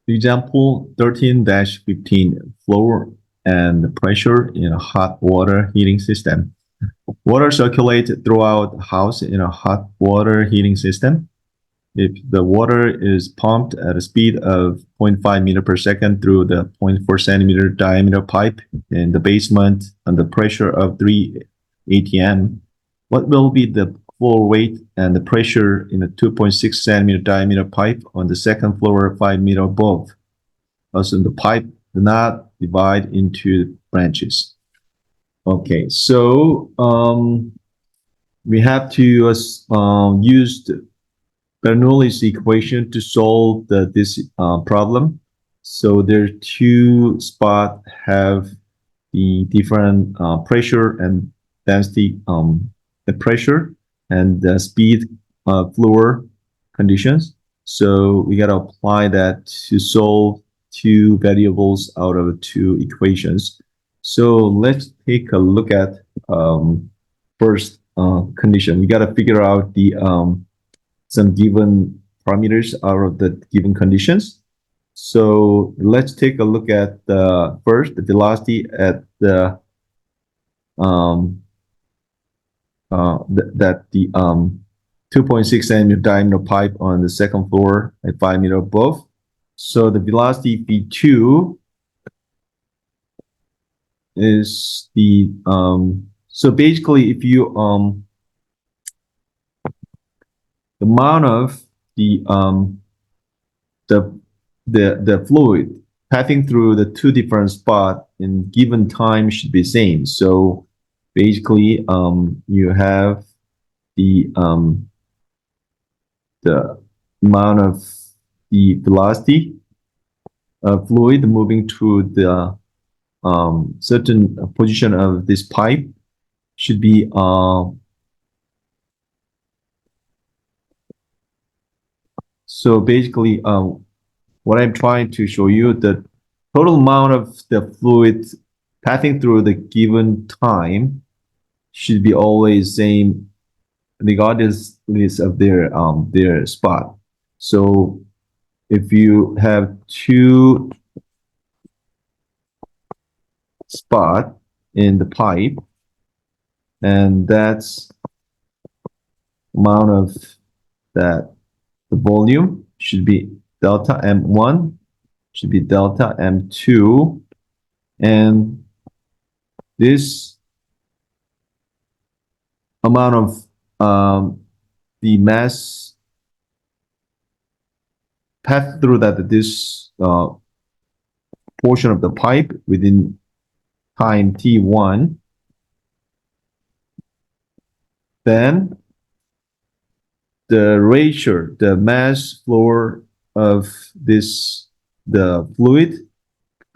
Example 13-15, flow and pressure in a hot water heating system. Water circulates throughout the house in a hot water heating system. If the water is pumped at a speed of 0.5 meter per second through the 0.4 centimeter diameter pipe in the basement under pressure of 3 atm, what will be the flow rate and the pressure in a 2.6 centimeter diameter pipe on the second floor 5 meter above? Also, the pipe do not divide into branches. Okay, so we have to use the Bernoulli's equation to solve this problem. So there are two spots have the different pressure and density, the pressure and the speed flow conditions. So we got to apply that to solve two variables out of two equations. So let's take a look at first condition. We got to figure out the some given parameters out of the given conditions. So let's take a look at the first the velocity at the that the 2.6 centimeter diameter pipe on the second floor at 5 meter above. So the velocity V2 is the so basically if you the amount of the fluid passing through the two different spots in given time should be same. So basically you have the amount of the velocity of fluid moving to the certain position of this pipe should be so basically what I'm trying to show you, the total amount of the fluid passing through the given time should be always same regardless of their spot. So if you have two spot in the pipe, and that's amount of that the volume should be delta M1, should be delta M2, and this amount of the mass pass through this portion of the pipe within time t1, then the ratio, the mass flow of the fluid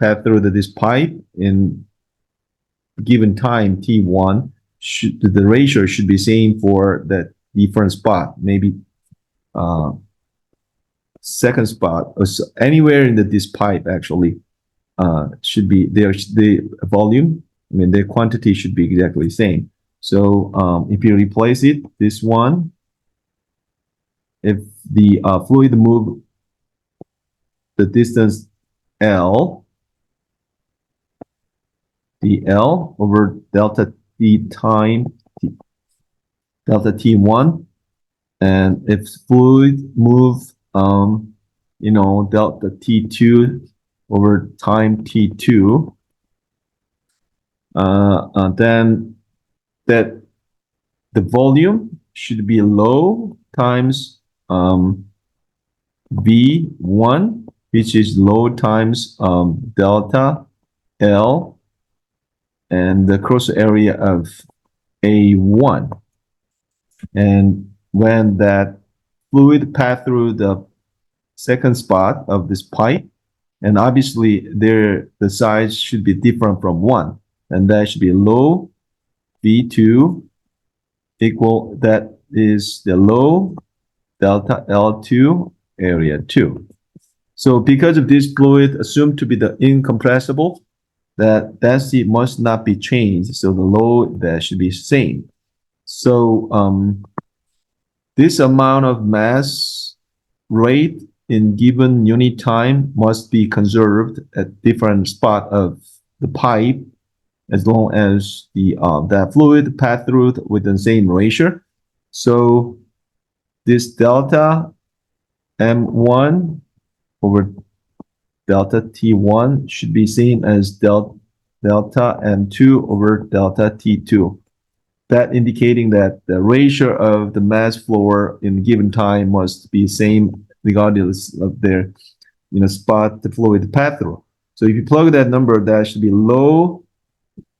pass through this pipe in given time t1, the ratio should be same for that different spot, maybe second spot or so anywhere in this pipe actually should be there. The volume, I mean, the quantity should be exactly the same. So if you replace it, this one, if the fluid move the distance L, the L over delta T time delta T1, and if fluid move you know, delta T2 over time T2, then that the volume should be low times V1, which is low times delta L and the cross area of A1. And when that fluid pass through the second spot of this pipe, and obviously the size should be different from 1, and that should be low V2 equal, that is the low delta L2 area 2. So because of this fluid assumed to be the incompressible, that density must not be changed, so the load that should be same. So this amount of mass rate in given unit time must be conserved at different spot of the pipe as long as the fluid pass through with the same ratio. So this delta M1 over delta T1 should be same as delta M2 over delta T2. That indicating that the ratio of the mass flow in a given time must be same regardless of their spot the fluid path through. So if you plug that number, that should be low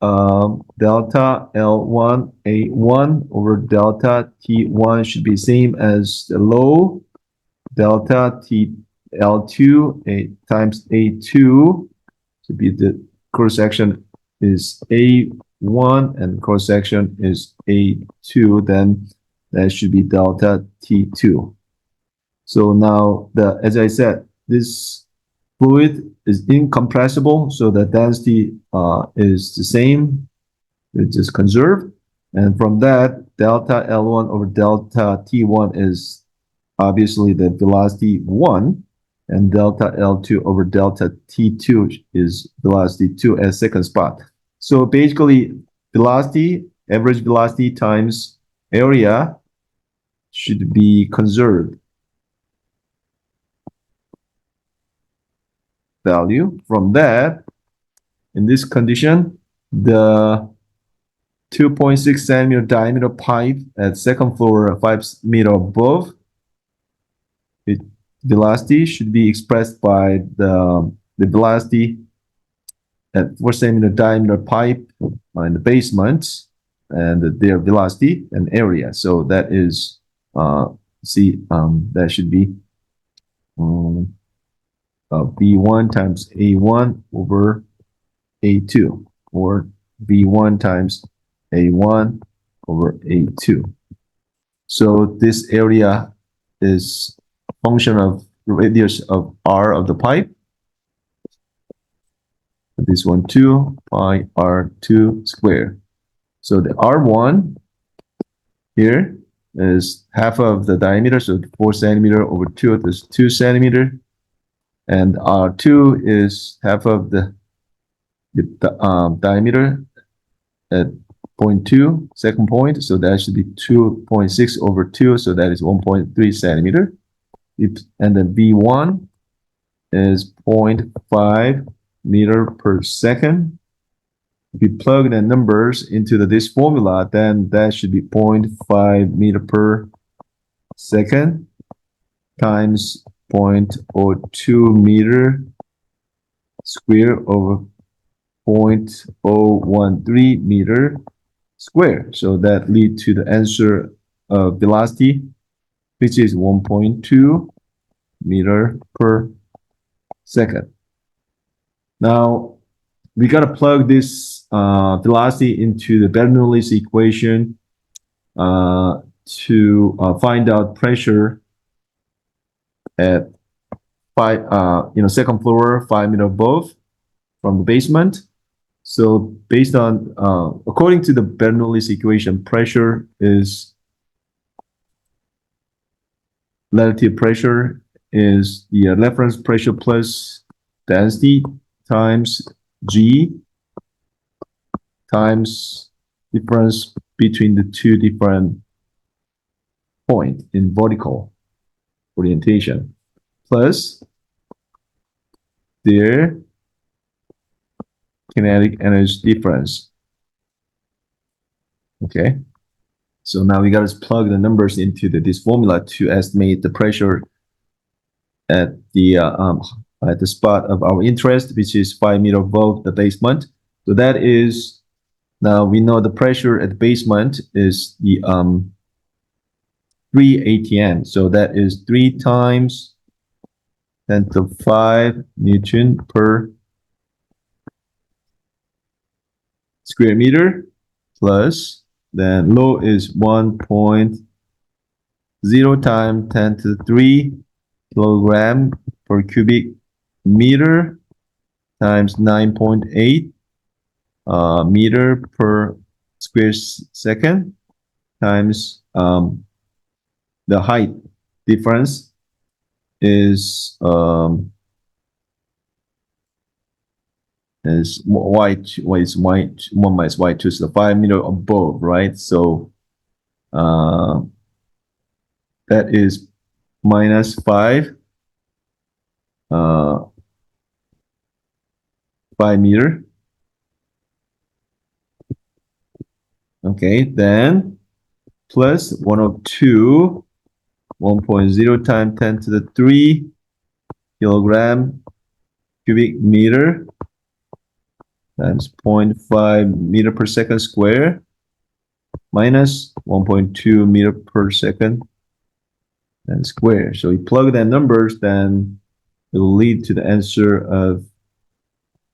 delta L1 A1 over delta T1 should be same as the low delta T L2 A times A2 to be the cross section is A1 and cross section is A2, then that should be delta T2. So now as I said, this fluid is incompressible, so the density is the same, it's just conserved. And from that, delta L1 over delta T1 is obviously the velocity 1, and delta L2 over delta T2 is velocity 2 as second spot. So basically, velocity, average velocity times area should be conserved value. From that, in this condition, the 2.6 centimeter diameter pipe at second floor 5 meter above, velocity should be expressed by the velocity at 4 centimeter diameter pipe in the basement and their velocity and area. So that is that should be V1 times A1 over A2, or V1 times A1 over A2. So this area is a function of radius of R of the pipe. This one 2 pi R2 square. So the R1 here is half of the diameter, so 4 centimeter over 2 is 2 centimeter. And R2 is half of the diameter at 0.2, second point, so that should be 2.6 over 2, so that is 1.3 centimeter. And then V1 is 0.5 meter per second. If you plug the numbers into this formula, then that should be 0.5 meter per second times 0.02 meter square over 0.013 meter square. So that leads to the answer of velocity, which is 1.2 meter per second. Now, we got to plug this velocity into the Bernoulli's equation to find out pressure at second floor 5 meter above from the basement. So based on according to the Bernoulli's equation, pressure is relative pressure is the reference pressure plus density times G times difference between the two different points in vertical orientation plus their kinetic energy difference. Okay, so now we got to plug the numbers into this formula to estimate the pressure at the spot of our interest, which is 5 meter above the basement. So that is, now we know the pressure at the basement is the 3 atm. So that is 3 times 10 to 5 Newton per square meter, plus then low is 1.0 times 10 to the 3 kilogram per cubic meter times 9.8 meter per square second times the height difference is y2, 1 minus y2, so 5 meter above, right? So that is minus 5 5 meter. Okay, then plus 102 1.0 times 10 to the 3 kilogram cubic meter times 0.5 meter per second square minus 1.2 meter per second and square. So we plug the numbers, then it will lead to the answer of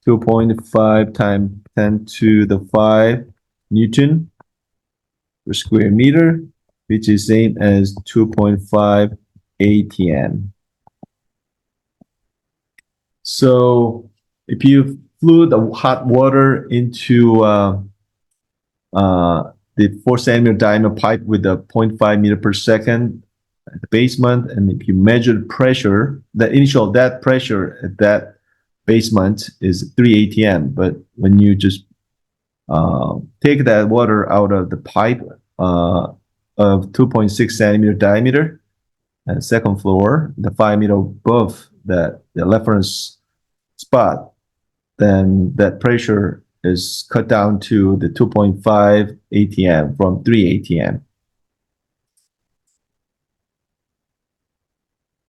2.5 times 10 to the 5 Newton per square meter, which is same as 2.5 ATM. So if you flew the hot water into the 4 centimeter diameter pipe with a 0.5 meter per second at the basement, and if you measure the pressure, the initial that pressure at that basement is 3 atm, but when you just take that water out of the pipe of 2.6 centimeter diameter and second floor, the 5 meter above the reference spot, then that pressure is cut down to the 2.5 atm from 3 atm.